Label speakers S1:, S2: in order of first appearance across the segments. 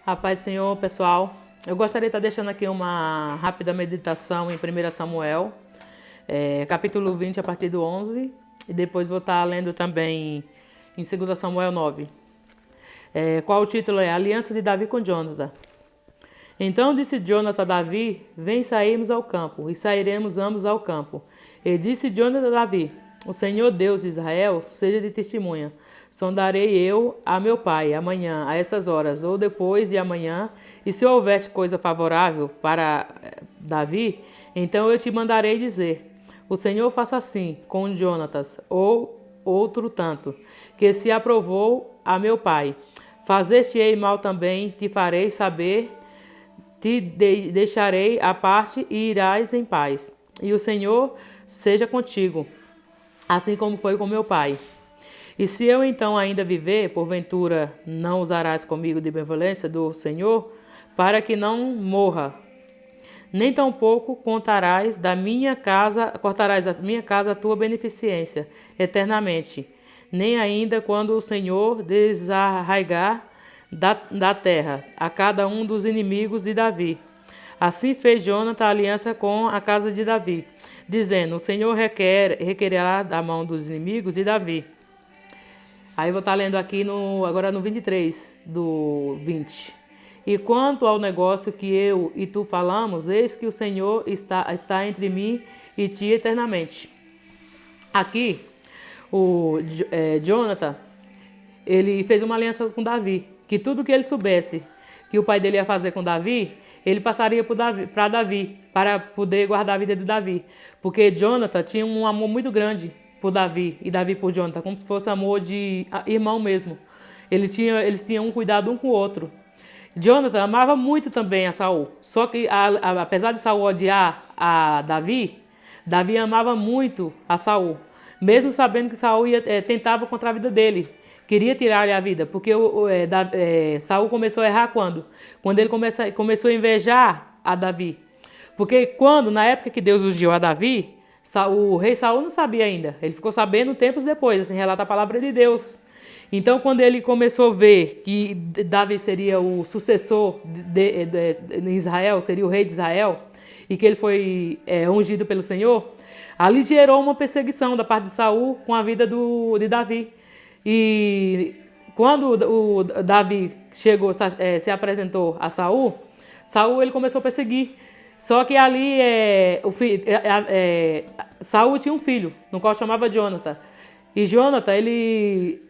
S1: A paz do Senhor, pessoal. Eu gostaria de estar deixando aqui uma rápida meditação em 1 Samuel, capítulo 20, a partir do 11, e depois vou estar lendo também em 2 Samuel 9. Qual o título é? Aliança de Davi com Jonathan. Então disse Jonathan a Davi: Vem sairmos ao campo, e sairemos ambos ao campo. E disse Jonathan a Davi: O Senhor Deus de Israel seja de testemunha. Sondarei eu a meu pai amanhã, a essas horas, ou depois de amanhã, e se houver coisa favorável para Davi, então eu te mandarei dizer: O Senhor faça assim com Jonatas, ou outro tanto, que se aprovou a meu pai. Fazer-te-ei mal também, te farei saber, te deixarei à parte e irás em paz. E o Senhor seja contigo, assim como foi com meu pai. E se eu então ainda viver, porventura não usarás comigo de benevolência do Senhor, para que não morra. Nem tampouco cortarás da minha casa a tua beneficência eternamente, nem ainda quando o Senhor desarraigar da terra a cada um dos inimigos de Davi. Assim fez Jonathan aliança com a casa de Davi, dizendo: O Senhor requererá da mão dos inimigos de Davi. Aí eu vou estar lendo aqui agora no 23 do 20. E quanto ao negócio que eu e tu falamos, eis que o Senhor está entre mim e ti eternamente. Aqui, Jonathan, ele fez uma aliança com Davi, que tudo que ele soubesse que o pai dele ia fazer com Davi, ele passaria para Davi, para poder guardar a vida de Davi. Porque Jonathan tinha um amor muito grande por Davi e Davi por Jonathan, como se fosse amor de irmão mesmo. Eles tinham um cuidado um com o outro. Jonathan amava muito também a Saul, só que apesar de Saul odiar a Davi, Davi amava muito a Saul, mesmo sabendo que Saul tentava contra a vida dele, queria tirar-lhe a vida, porque Saul começou a errar quando? Quando ele começou a invejar a Davi. Porque na época que Deus ungiu a Davi, o rei Saul não sabia ainda. Ele ficou sabendo tempos depois, assim, relata a palavra de Deus. Então, quando ele começou a ver que Davi seria o sucessor em Israel, seria o rei de Israel, e que ele foi ungido pelo Senhor, ali gerou uma perseguição da parte de Saul com a vida de Davi. E quando o Davi se apresentou a Saul, ele começou a perseguir. Só que ali Saul tinha um filho, no qual chamava Jonathan. E Jonathan, ele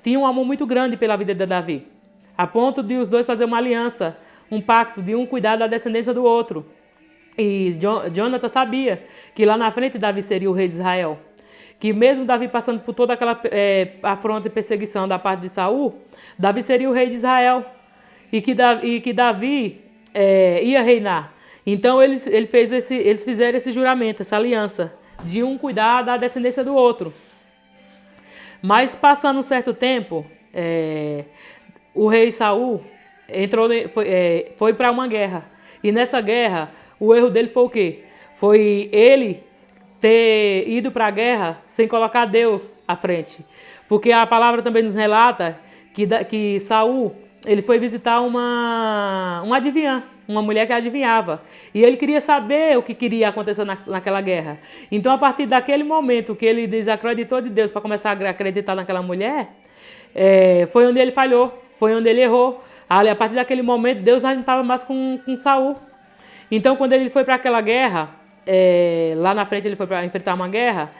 S1: tinha um amor muito grande pela vida de Davi, a ponto de os dois fazer uma aliança, um pacto de um cuidar da descendência do outro. E Jonathan sabia que lá na frente Davi seria o rei de Israel. Que mesmo Davi passando por toda aquela afronta e perseguição da parte de Saul, Davi seria o rei de Israel. E que Davi ia reinar. Então eles fizeram esse juramento, essa aliança, de um cuidar da descendência do outro. Mas passando um certo tempo, o rei Saul foi para uma guerra. E nessa guerra, o erro dele foi o quê? Foi ele ter ido para a guerra sem colocar Deus à frente. Porque a palavra também nos relata que Saul ele foi visitar uma adivinhã, uma mulher que adivinhava. E ele queria saber o que queria acontecer naquela guerra. Então, a partir daquele momento que ele desacreditou de Deus para começar a acreditar naquela mulher, foi onde ele falhou, foi onde ele errou. A partir daquele momento, Deus já não estava mais com Saul. Então, quando ele foi para aquela guerra, lá na frente ele foi para enfrentar uma guerra,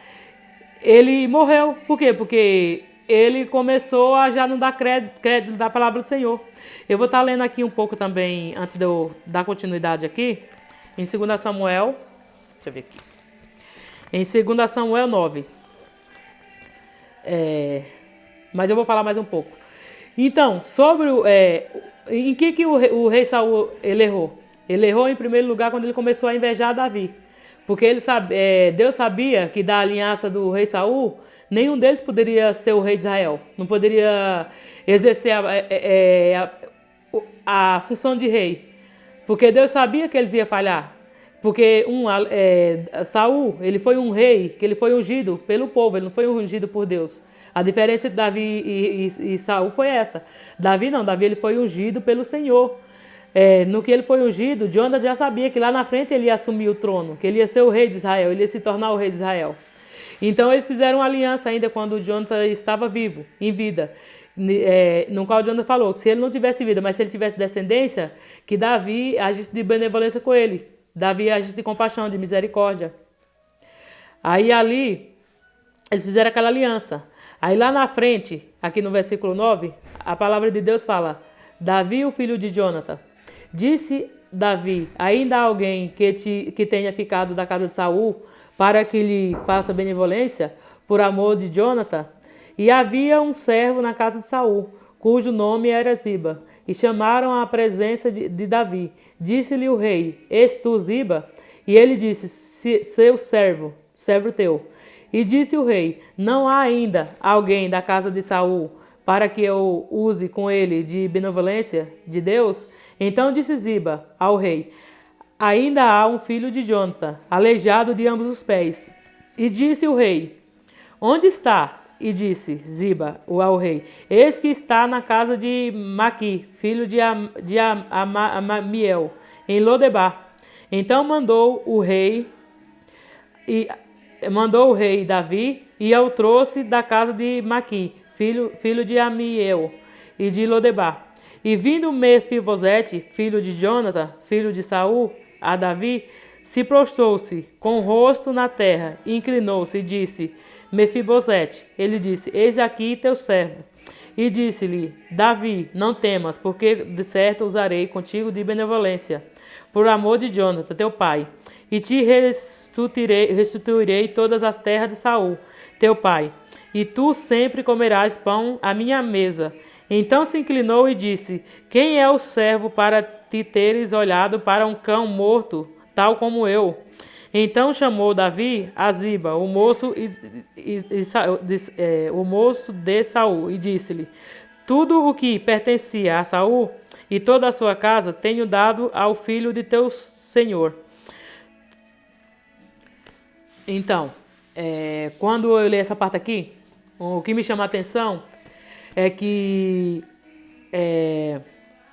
S1: ele morreu. Por quê? Porque ele começou a já não dar crédito da palavra do Senhor. Eu vou estar lendo aqui um pouco também, antes de eu dar continuidade aqui, em 2 Samuel, deixa eu ver aqui, em 2 Samuel 9. Mas eu vou falar mais um pouco. Então, sobre em que o rei Saul ele errou? Ele errou em primeiro lugar quando ele começou a invejar Davi. Porque Deus sabia que da aliança do rei Saul, nenhum deles poderia ser o rei de Israel. Não poderia exercer a função de rei. Porque Deus sabia que eles iam falhar. Porque Saul, ele foi um rei, que ele foi ungido pelo povo, ele não foi ungido por Deus. A diferença entre Davi e Saul foi essa. Davi não, Davi ele foi ungido pelo Senhor. No que ele foi ungido, Jonathan já sabia que lá na frente ele ia assumir o trono, que ele ia ser o rei de Israel, ele ia se tornar o rei de Israel. Então eles fizeram uma aliança ainda quando Jonathan estava vivo, em vida. No qual Jonathan falou que se ele não tivesse vida, mas se ele tivesse descendência, que Davi agisse de benevolência com ele. Davi agisse de compaixão, de misericórdia. Aí ali, eles fizeram aquela aliança. Aí lá na frente, aqui no versículo 9, a palavra de Deus fala: Davi, o filho de Jonathan, disse Davi: ainda há alguém que tenha ficado da casa de Saul para que lhe faça benevolência por amor de Jonathan? E havia um servo na casa de Saul, cujo nome era Ziba, e chamaram à presença de Davi. Disse-lhe o rei: És tu, Ziba? E ele disse: seu servo teu. E disse o rei: não há ainda alguém da casa de Saul para que eu use com ele de benevolência de Deus? Então disse Ziba ao rei: ainda há um filho de Jonathan, aleijado de ambos os pés. E disse o rei: onde está? E disse Ziba ao rei: eis que está na casa de Maqui, filho de Amiel, em Lodebar. Então mandou o rei Davi e o trouxe da casa de Maqui, filho de Amiel e de Lodebar. E vindo Mefibosete, filho de Jonathan, filho de Saul, a Davi, se prostrou-se com o rosto na terra, inclinou-se e disse: Mefibosete. Ele disse: eis aqui teu servo. E disse-lhe Davi: não temas, porque de certo usarei contigo de benevolência, por amor de Jonathan, teu pai, e te restituirei todas as terras de Saul, teu pai, e tu sempre comerás pão à minha mesa. Então se inclinou e disse: quem é o servo para te teres olhado para um cão morto, tal como eu? Então chamou Davi a Ziba, o moço de Saul, e disse-lhe: tudo o que pertencia a Saul e toda a sua casa tenho dado ao filho de teu senhor. Então, quando eu li essa parte aqui, o que me chama a atenção é que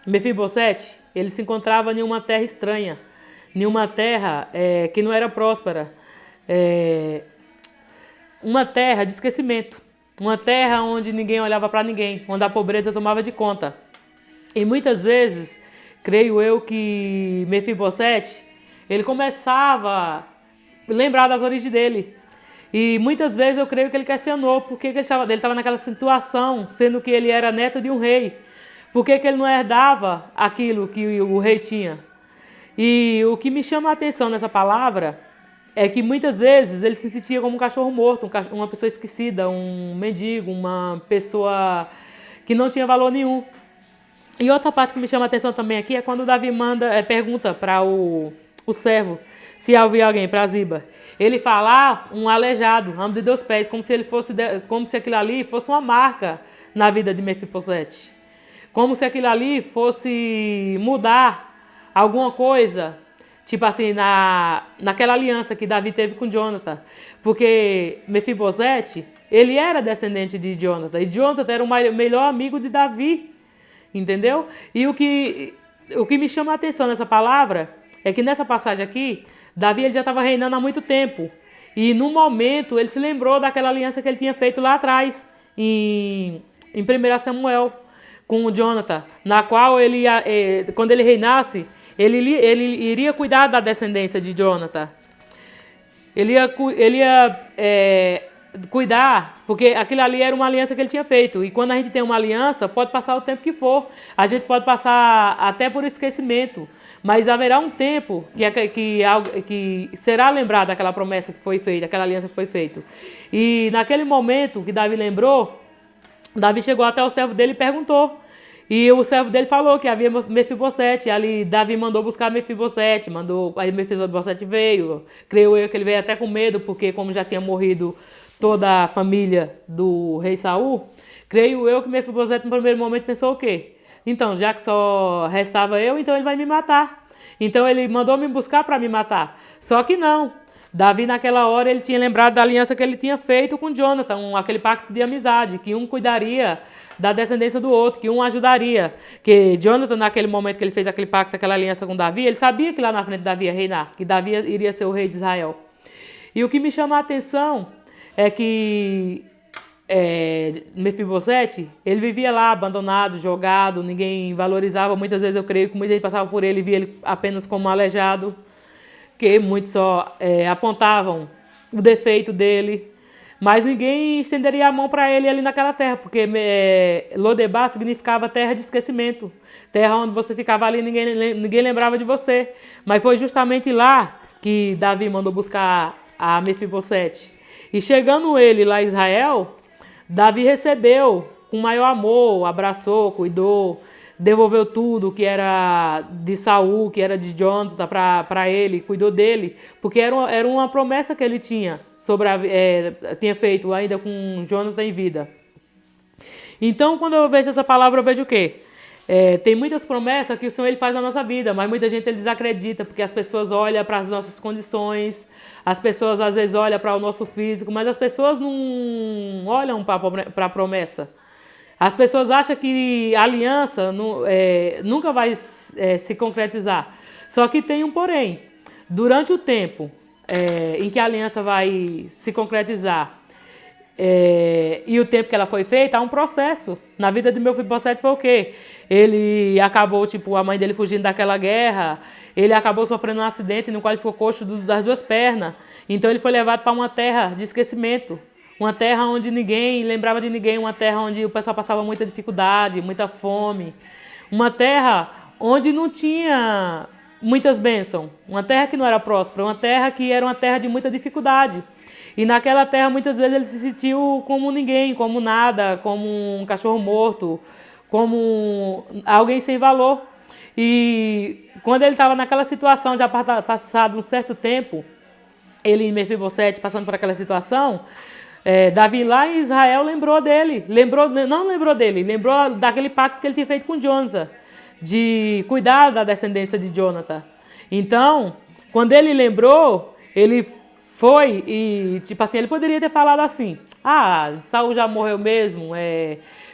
S1: Mefibosete, ele se encontrava em uma terra estranha, em uma terra que não era próspera, uma terra de esquecimento, uma terra onde ninguém olhava para ninguém, onde a pobreza tomava de conta. E muitas vezes, creio eu que Mefibosete, ele começava a lembrar das origens dele. E muitas vezes eu creio que ele questionou por que ele estava naquela situação, sendo que ele era neto de um rei. Por que ele não herdava aquilo que o rei tinha? E o que me chama a atenção nessa palavra é que muitas vezes ele se sentia como um cachorro morto, uma pessoa esquecida, um mendigo, uma pessoa que não tinha valor nenhum. E outra parte que me chama a atenção também aqui é quando Davi pergunta para o servo se havia alguém, para Ziba. Ele fala um aleijado, amo de 2 pés, como se aquilo ali fosse uma marca na vida de Mefibosete. Como se aquilo ali fosse mudar alguma coisa, tipo assim, naquela aliança que Davi teve com Jonathan. Porque Mefibosete, ele era descendente de Jonathan, e Jonathan era o melhor amigo de Davi, entendeu? E o que me chama a atenção nessa palavra é que nessa passagem aqui, Davi ele já estava reinando há muito tempo. E no momento ele se lembrou daquela aliança que ele tinha feito lá atrás, em 1 Samuel, com o Jonathan, na qual quando ele reinasse, ele iria cuidar da descendência de Jonathan. Ele ia cuidar, porque aquilo ali era uma aliança que ele tinha feito. E quando a gente tem uma aliança, pode passar o tempo que for. A gente pode passar até por esquecimento. Mas haverá um tempo que será lembrado daquela promessa que foi feita, aquela aliança que foi feita. E naquele momento que Davi lembrou, Davi chegou até o servo dele e perguntou. E o servo dele falou que havia Mefibosete. Ali Davi mandou buscar Mefibosete. Aí Mefibosete veio. Creio eu que ele veio até com medo, porque como já tinha morrido toda a família do rei Saul, creio eu que Mefibosete no primeiro momento pensou o quê? Então, já que só restava eu, então ele vai me matar. Então ele mandou me buscar para me matar. Só que não. Davi, naquela hora, ele tinha lembrado da aliança que ele tinha feito com Jonathan, aquele pacto de amizade, que um cuidaria da descendência do outro, que um ajudaria. Que Jonathan, naquele momento que ele fez aquele pacto, aquela aliança com Davi, ele sabia que lá na frente Davi ia reinar, que Davi iria ser o rei de Israel. E o que me chama a atenção é que Mefibosete, ele vivia lá abandonado, jogado, ninguém valorizava. Muitas vezes eu creio que muita gente passava por ele e via ele apenas como aleijado, que muitos só apontavam o defeito dele, mas ninguém estenderia a mão para ele ali naquela terra, porque Lodebar significava terra de esquecimento, terra onde você ficava ali e ninguém lembrava de você. Mas foi justamente lá que Davi mandou buscar a Mefibosete. E chegando ele lá em Israel, Davi recebeu com maior amor, abraçou, cuidou, devolveu tudo que era de Saul, que era de Jonathan para ele, cuidou dele, porque era uma promessa que ele tinha, tinha feito ainda com Jonathan em vida. Então, quando eu vejo essa palavra, eu vejo o quê? Tem muitas promessas que o Senhor ele faz na nossa vida, mas muita gente ele desacredita, porque as pessoas olham para as nossas condições, as pessoas às vezes olham para o nosso físico, mas as pessoas não olham para a promessa. As pessoas acham que a aliança nunca vai se concretizar. Só que tem um porém. Durante o tempo em que a aliança vai se concretizar e o tempo que ela foi feita, há um processo. Na vida de Mefibosete foi o quê? Ele acabou, a mãe dele fugindo daquela guerra, ele acabou sofrendo um acidente no qual ele ficou coxo das duas pernas. Então ele foi levado para uma terra de esquecimento. Uma terra onde ninguém lembrava de ninguém, uma terra onde o pessoal passava muita dificuldade, muita fome. Uma terra onde não tinha muitas bênçãos. Uma terra que não era próspera, uma terra que era uma terra de muita dificuldade. E naquela terra, muitas vezes, ele se sentiu como ninguém, como nada, como um cachorro morto, como alguém sem valor. E quando ele estava naquela situação, já passado um certo tempo, ele, Mefibosete, passando por aquela situação, Davi lá em Israel lembrou daquele pacto que ele tinha feito com Jonathan, de cuidar da descendência de Jonathan. Então, quando ele lembrou, ele foi e, ele poderia ter falado assim, Saul já morreu mesmo,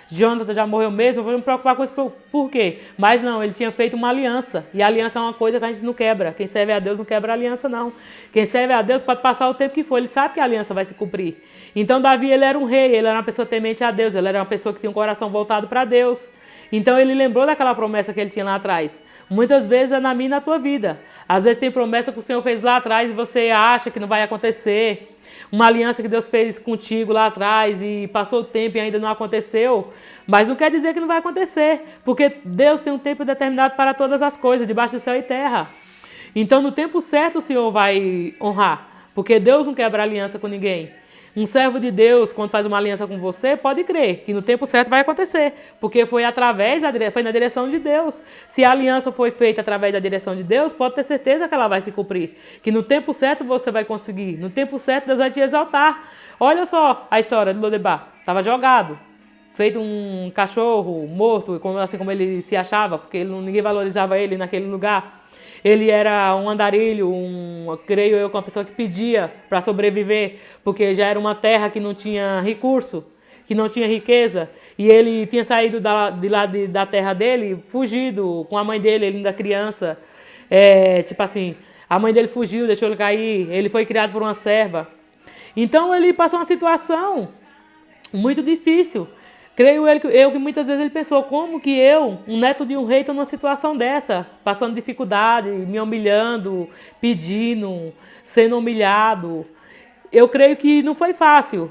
S1: Jonathan já morreu mesmo, eu vou me preocupar com isso por quê? Mas não, ele tinha feito uma aliança, e a aliança é uma coisa que a gente não quebra. Quem serve a Deus não quebra a aliança, não. Quem serve a Deus pode passar o tempo que for, ele sabe que a aliança vai se cumprir. Então Davi, ele era um rei, ele era uma pessoa temente a Deus, ele era uma pessoa que tinha um coração voltado para Deus. Então ele lembrou daquela promessa que ele tinha lá atrás. Muitas vezes é na minha e na tua vida. Às vezes tem promessa que o Senhor fez lá atrás e você acha que não vai acontecer. Uma aliança que Deus fez contigo lá atrás e passou o tempo e ainda não aconteceu. Mas não quer dizer que não vai acontecer, porque Deus tem um tempo determinado para todas as coisas, debaixo do céu e terra. Então, no tempo certo, o Senhor vai honrar, porque Deus não quebra aliança com ninguém. Um servo de Deus, quando faz uma aliança com você, pode crer que no tempo certo vai acontecer, porque foi na direção de Deus. Se a aliança foi feita através da direção de Deus, pode ter certeza que ela vai se cumprir, que no tempo certo você vai conseguir, no tempo certo Deus vai te exaltar. Olha só a história de Lodebar, estava jogado, feito um cachorro morto, assim como ele se achava, porque ninguém valorizava ele naquele lugar. Ele era um andarilho, creio eu, uma pessoa que pedia para sobreviver, porque já era uma terra que não tinha recurso, que não tinha riqueza. E ele tinha saído da terra dele, fugido com a mãe dele, ele ainda criança. A mãe dele fugiu, deixou ele cair, ele foi criado por uma serva. Então ele passou uma situação muito difícil. Creio eu que muitas vezes ele pensou, como que eu, um neto de um rei, estou numa situação dessa, passando dificuldade, me humilhando, pedindo, sendo humilhado. Eu creio que não foi fácil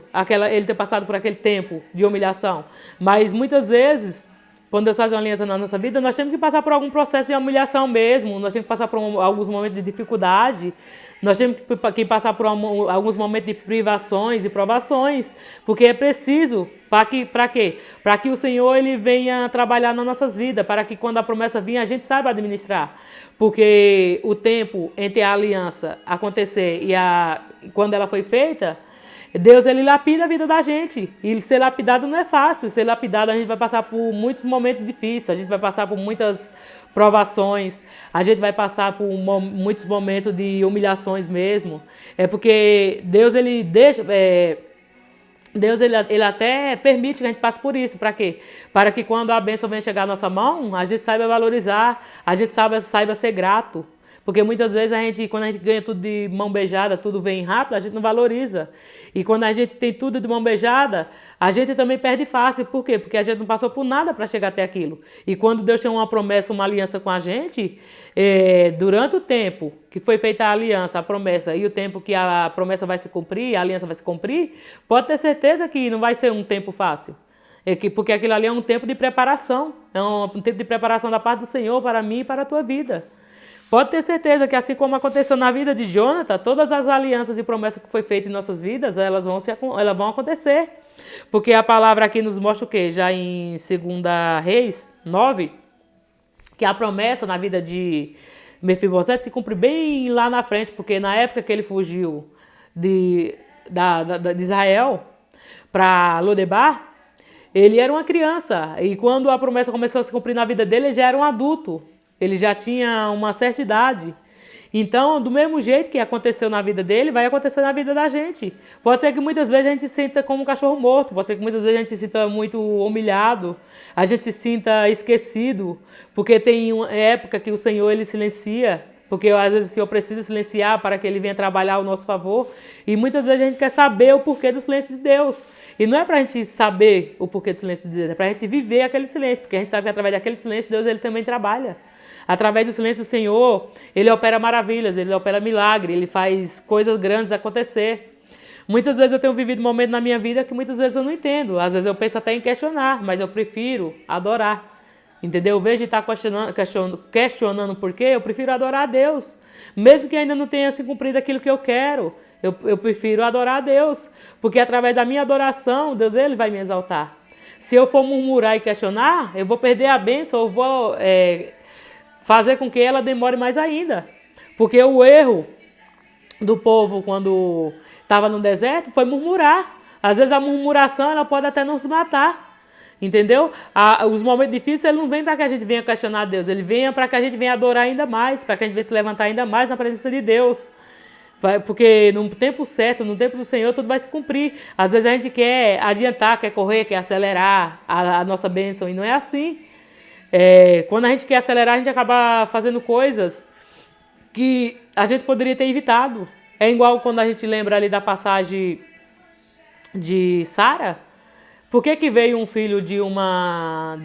S1: ele ter passado por aquele tempo de humilhação, mas muitas vezes, quando Deus faz uma aliança na nossa vida, nós temos que passar por algum processo de humilhação mesmo, nós temos que passar por alguns momentos de dificuldade, nós temos que passar por alguns momentos de privações e provações, porque é preciso, para quê? Para que o Senhor ele venha trabalhar nas nossas vidas, para que quando a promessa vir, a gente saiba administrar. Porque o tempo entre a aliança acontecer e quando ela foi feita, Deus, ele lapida a vida da gente. E ser lapidado não é fácil. Ser lapidado, a gente vai passar por muitos momentos difíceis. A gente vai passar por muitas provações. A gente vai passar por muitos momentos de humilhações mesmo. É porque Deus, ele deixa... Deus, ele até permite que a gente passe por isso. Para quê? Para que quando a bênção venha chegar à nossa mão, a gente saiba valorizar, a gente saiba ser grato. Porque muitas vezes quando a gente ganha tudo de mão beijada, tudo vem rápido, a gente não valoriza. E quando a gente tem tudo de mão beijada, a gente também perde fácil. Por quê? Porque a gente não passou por nada para chegar até aquilo. E quando Deus tem uma promessa, uma aliança com a gente, durante o tempo que foi feita a aliança, a promessa, e o tempo que a promessa vai se cumprir, a aliança vai se cumprir, pode ter certeza que não vai ser um tempo fácil. Porque aquilo ali é um tempo de preparação. É um tempo de preparação da parte do Senhor para mim e para a tua vida. Pode ter certeza que assim como aconteceu na vida de Jonathan, todas as alianças e promessas que foi feita em nossas vidas, elas vão acontecer. Porque a palavra aqui nos mostra o quê? Já em 2 Reis 9, que a promessa na vida de Mefibosete se cumpre bem lá na frente, porque na época que ele fugiu de Israel para Lodebar, ele era uma criança. E quando a promessa começou a se cumprir na vida dele, ele já era um adulto. Ele já tinha uma certa idade. Então, do mesmo jeito que aconteceu na vida dele, vai acontecer na vida da gente. Pode ser que muitas vezes a gente se sinta como um cachorro morto. Pode ser que muitas vezes a gente se sinta muito humilhado. A gente se sinta esquecido. Porque tem uma época que o Senhor, ele silencia. Porque às vezes o Senhor precisa silenciar para que ele venha trabalhar ao nosso favor. E muitas vezes a gente quer saber o porquê do silêncio de Deus. E não é para a gente saber o porquê do silêncio de Deus. É para a gente viver aquele silêncio. Porque a gente sabe que através daquele silêncio, Deus, ele também trabalha. Através do silêncio do Senhor, ele opera maravilhas, ele opera milagre, ele faz coisas grandes acontecer. Muitas vezes eu tenho vivido momentos na minha vida que muitas vezes eu não entendo. Às vezes eu penso até em questionar, mas eu prefiro adorar. Entendeu? Ao invés de estar questionando por quê, eu prefiro adorar a Deus. Mesmo que ainda não tenha se cumprido aquilo que eu quero, eu prefiro adorar a Deus. Porque através da minha adoração, Deus, ele vai me exaltar. Se eu for murmurar e questionar, eu vou perder a bênção, eu vou... fazer com que ela demore mais ainda. Porque o erro do povo quando estava no deserto foi murmurar. Às vezes a murmuração ela pode até nos matar. Entendeu? Os momentos difíceis ele não vem para que a gente venha questionar Deus. Ele vem para que a gente venha adorar ainda mais. Para que a gente venha se levantar ainda mais na presença de Deus. Porque no tempo certo, no tempo do Senhor, tudo vai se cumprir. Às vezes a gente quer adiantar, quer correr, quer acelerar a nossa bênção. E não é assim. Quando a gente quer acelerar, a gente acaba fazendo coisas que a gente poderia ter evitado. É igual quando a gente lembra ali da passagem de Sara. Por que veio um filho de uma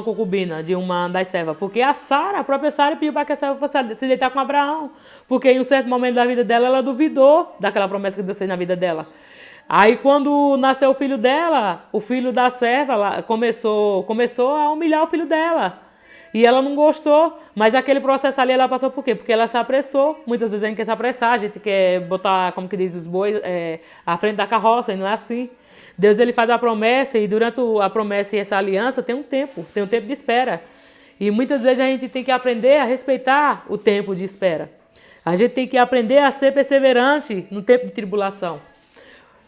S1: concubina, de uma das servas? Porque a própria Sara pediu para que a serva fosse se deitar com Abraão. Porque em um certo momento da vida dela, ela duvidou daquela promessa que Deus fez na vida dela. Aí quando nasceu o filho dela, o filho da serva ela começou a humilhar o filho dela. E ela não gostou, mas aquele processo ali ela passou por quê? Porque ela se apressou. Muitas vezes a gente quer se apressar, a gente quer botar, como que diz, os bois à frente da carroça, e não é assim. Deus ele faz a promessa e durante a promessa e essa aliança tem um tempo de espera. E muitas vezes a gente tem que aprender a respeitar o tempo de espera. A gente tem que aprender a ser perseverante no tempo de tribulação.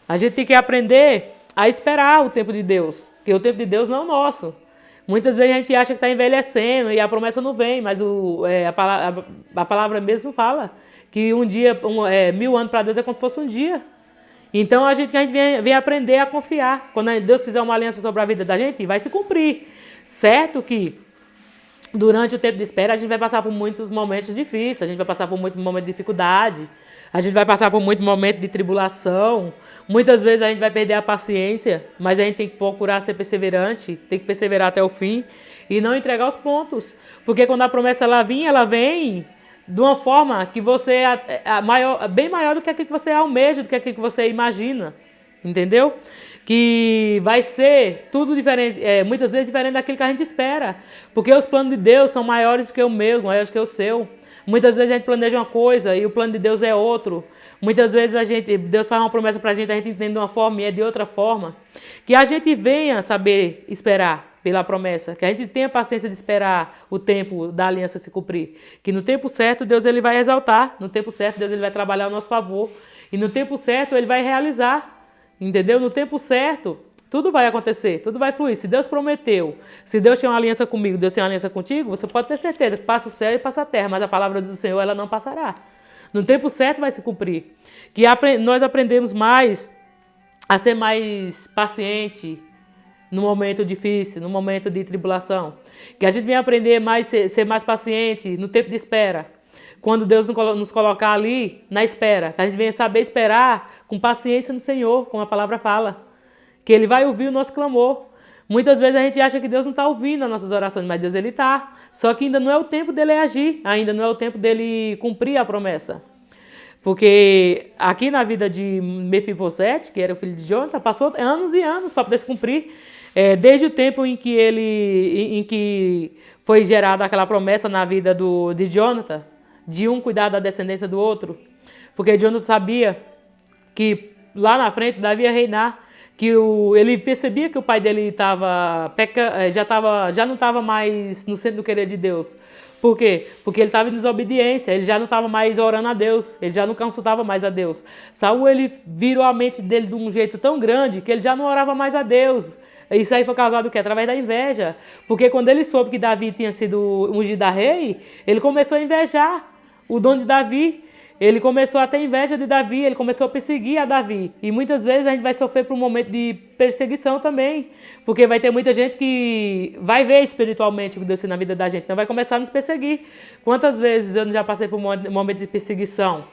S1: A gente tem que aprender a esperar o tempo de Deus, porque o tempo de Deus não é o nosso. Muitas vezes a gente acha que está envelhecendo e a promessa não vem, mas a palavra mesmo fala que um dia, 1000 anos para Deus é como se fosse um dia. Então a gente vem aprender a confiar. Quando Deus fizer uma aliança sobre a vida da gente, vai se cumprir. Certo que durante o tempo de espera a gente vai passar por muitos momentos difíceis, a gente vai passar por muitos momentos de dificuldade, a gente vai passar por muitos momentos de tribulação. Muitas vezes a gente vai perder a paciência, mas a gente tem que procurar ser perseverante, tem que perseverar até o fim e não entregar os pontos. Porque quando a promessa ela vem de uma forma que você bem maior do que aquilo que você almeja, do que aquilo que você imagina. Entendeu? Que vai ser tudo diferente, muitas vezes diferente daquilo que a gente espera. Porque os planos de Deus são maiores do que o meu, maiores do que o seu. Muitas vezes a gente planeja uma coisa e o plano de Deus é outro. Muitas vezes Deus faz uma promessa para a gente entende de uma forma e é de outra forma. Que a gente venha saber esperar pela promessa. Que a gente tenha paciência de esperar o tempo da aliança se cumprir. Que no tempo certo Deus ele vai exaltar. No tempo certo Deus ele vai trabalhar ao nosso favor. E no tempo certo ele vai realizar. entendeu? No tempo certo, tudo vai acontecer, tudo vai fluir. Se Deus prometeu, se Deus tinha uma aliança comigo, Deus tem uma aliança contigo, você pode ter certeza que passa o céu e passa a terra, mas a palavra do Senhor, ela não passará. No tempo certo vai se cumprir. Que nós aprendemos mais a ser mais paciente no momento difícil, no momento de tribulação. Que a gente venha aprender mais ser mais paciente no tempo de espera. Quando Deus nos colocar ali na espera, que a gente venha saber esperar com paciência no Senhor, como a palavra fala. Que Ele vai ouvir o nosso clamor. Muitas vezes a gente acha que Deus não está ouvindo as nossas orações, mas Deus Ele está. Só que ainda não é o tempo dele agir, ainda não é o tempo dele cumprir a promessa. Porque aqui na vida de Mefibosete, que era o filho de Jonathan, passou anos e anos para poder se cumprir. Desde o tempo em que foi gerada aquela promessa na vida de Jonathan, de um cuidar da descendência do outro. Porque Jonathan sabia que lá na frente Davi ia reinar. Que ele percebia que o pai dele já não estava mais no centro do querer de Deus. Por quê? Porque ele estava em desobediência, ele já não estava mais orando a Deus, ele já não consultava mais a Deus. Saul, ele virou a mente dele de um jeito tão grande que ele já não orava mais a Deus. Isso aí foi causado do quê? Através da inveja. Porque quando ele soube que Davi tinha sido ungido a rei, ele começou a invejar o dom de Davi. Ele começou a ter inveja de Davi, ele começou a perseguir a Davi. E muitas vezes a gente vai sofrer por um momento de perseguição também. Porque vai ter muita gente que vai ver espiritualmente o que Deus tem na vida da gente. Então vai começar a nos perseguir. Quantas vezes eu já passei por um momento de perseguição?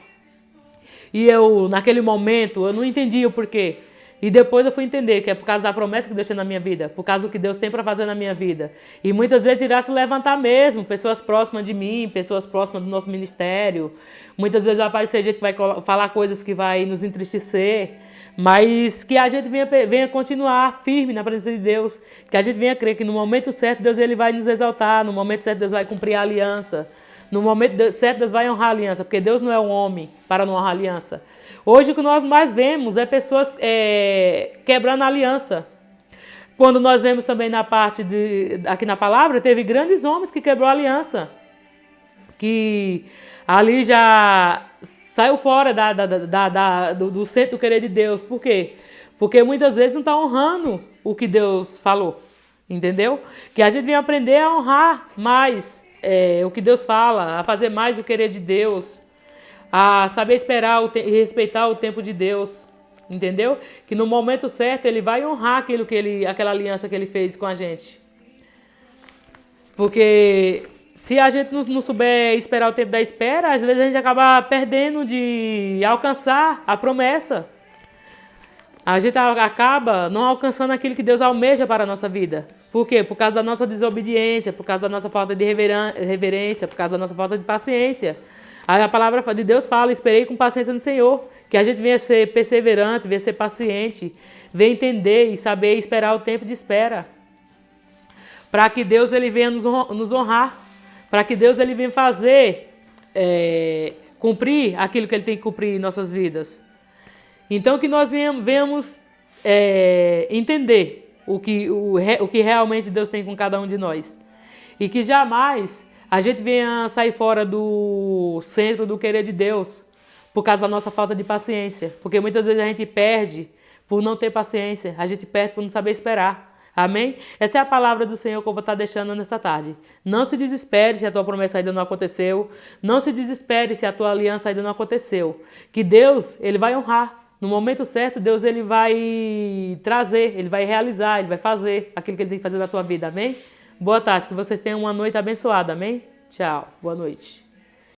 S1: E eu, naquele momento, eu não entendia o porquê. E depois eu fui entender que é por causa da promessa que Deus tem na minha vida, por causa do que Deus tem para fazer na minha vida. E muitas vezes irá se levantar mesmo, pessoas próximas de mim, pessoas próximas do nosso ministério. Muitas vezes vai aparecer gente que vai falar coisas que vai nos entristecer, mas que a gente venha continuar firme na presença de Deus, que a gente venha crer que no momento certo Deus ele vai nos exaltar, no momento certo Deus vai cumprir a aliança, no momento certo Deus vai honrar a aliança, porque Deus não é um homem para não honrar a aliança. Hoje o que nós mais vemos é pessoas quebrando a aliança. Quando nós vemos também na parte aqui na palavra, teve grandes homens que quebrou a aliança. Que ali já saiu fora do centro do querer de Deus. Por quê? Porque muitas vezes não está honrando o que Deus falou. Entendeu? Que a gente vem aprender a honrar mais o que Deus fala, a fazer mais o querer de Deus, a saber esperar e respeitar o tempo de Deus, entendeu? Que no momento certo Ele vai honrar aquela aliança que Ele fez com a gente. Porque se a gente não souber esperar o tempo da espera, às vezes a gente acaba perdendo de alcançar a promessa. A gente acaba não alcançando aquilo que Deus almeja para a nossa vida. Por quê? Por causa da nossa desobediência, por causa da nossa falta de reverência, por causa da nossa falta de paciência. A palavra de Deus fala, esperei com paciência no Senhor, que a gente venha ser perseverante, venha ser paciente, venha entender e saber esperar o tempo de espera. Para que Deus ele venha nos honrar, para que Deus ele venha fazer, cumprir aquilo que Ele tem que cumprir em nossas vidas. Então que nós venhamos entender o que realmente Deus tem com cada um de nós. E que jamais a gente venha sair fora do centro do querer de Deus por causa da nossa falta de paciência. Porque muitas vezes a gente perde por não ter paciência, a gente perde por não saber esperar. Amém? Essa é a palavra do Senhor que eu vou estar deixando nesta tarde. Não se desespere se a tua promessa ainda não aconteceu. Não se desespere se a tua aliança ainda não aconteceu. Que Deus, Ele vai honrar. No momento certo, Deus ele vai trazer, Ele vai realizar, Ele vai fazer aquilo que Ele tem que fazer na tua vida. Amém? Boa tarde, que vocês tenham uma noite abençoada. Amém? Tchau. Boa noite.